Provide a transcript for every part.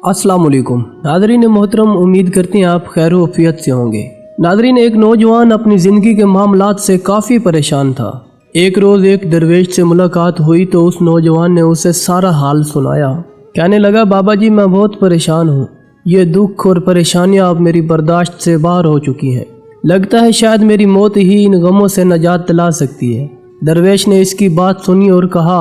अस्सलाम वालेकुम नादरीन मोहतरम, उम्मीद करते हैं आप खैर वफियत से होंगे। नादरीन, एक नौजवान अपनी ज़िंदगी के मामलात से काफ़ी परेशान था। एक रोज़ एक दरवेश से मुलाकात हुई तो उस नौजवान ने उसे सारा हाल सुनाया। कहने लगा, बाबा जी मैं बहुत परेशान हूँ, ये दुख और परेशानियाँ अब मेरी बर्दाश्त से बाहर हो चुकी हैं। लगता है शायद मेरी मौत ही इन गमों से निजात दिला सकती है। दरवेश ने इसकी बात सुनी और कहा,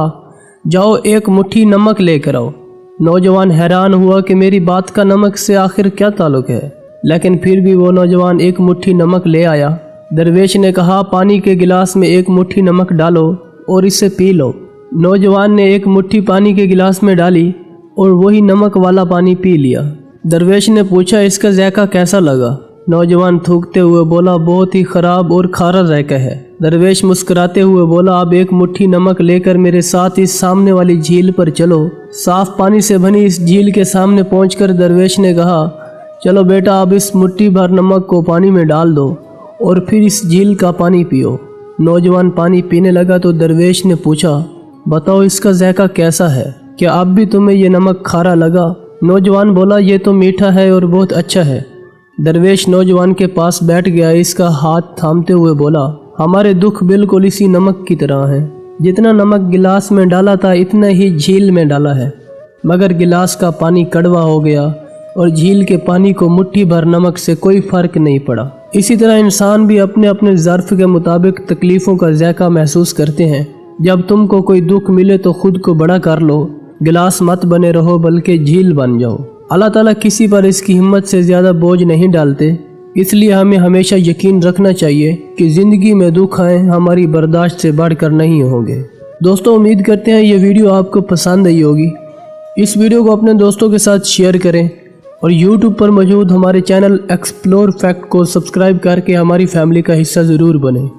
जाओ एक मुट्ठी नमक लेकर आओ। नौजवान हैरान हुआ कि मेरी बात का नमक से आखिर क्या ताल्लुक है, लेकिन फिर भी वो नौजवान एक मुट्ठी नमक ले आया। दरवेश ने कहा, पानी के गिलास में एक मुट्ठी नमक डालो और इसे पी लो। नौजवान ने एक मुट्ठी पानी के गिलास में डाली और वही नमक वाला पानी पी लिया। दरवेश ने पूछा, इसका जायका कैसा लगा? नौजवान थूकते हुए बोला, बहुत ही ख़राब और खारा जायका है। दरवेश मुस्कुराते हुए बोला, अब एक मुट्ठी नमक लेकर मेरे साथ इस सामने वाली झील पर चलो। साफ पानी से बनी इस झील के सामने पहुंचकर दरवेश ने कहा, चलो बेटा, अब इस मुट्ठी भर नमक को पानी में डाल दो और फिर इस झील का पानी पियो। नौजवान पानी पीने लगा तो दरवेश ने पूछा, बताओ इसका जायका कैसा है? क्या अब भी तुम्हें ये नमक खारा लगा? नौजवान बोला, ये तो मीठा है और बहुत अच्छा है। दरवेश नौजवान के पास बैठ गया, इसका हाथ थामते हुए बोला, हमारे दुख बिल्कुल इसी नमक की तरह हैं। जितना नमक गिलास में डाला था इतना ही झील में डाला है, मगर गिलास का पानी कड़वा हो गया और झील के पानी को मुट्ठी भर नमक से कोई फ़र्क नहीं पड़ा। इसी तरह इंसान भी अपने अपने ज़र्फ़ के मुताबिक तकलीफ़ों का जायका महसूस करते हैं। जब तुमको कोई दुख मिले तो खुद को बड़ा कर लो, गिलास मत बने रहो बल्कि झील बन जाओ। अल्लाह ताला किसी पर इसकी हिम्मत से ज़्यादा बोझ नहीं डालते, इसलिए हमें हमेशा यकीन रखना चाहिए कि ज़िंदगी में दुख आए हमारी बर्दाश्त से बढ़कर नहीं होंगे। दोस्तों, उम्मीद करते हैं ये वीडियो आपको पसंद आई होगी। इस वीडियो को अपने दोस्तों के साथ शेयर करें और यूट्यूब पर मौजूद हमारे चैनल एक्सप्लोर फैक्ट को सब्सक्राइब करके हमारी फैमिली का हिस्सा ज़रूर बनें।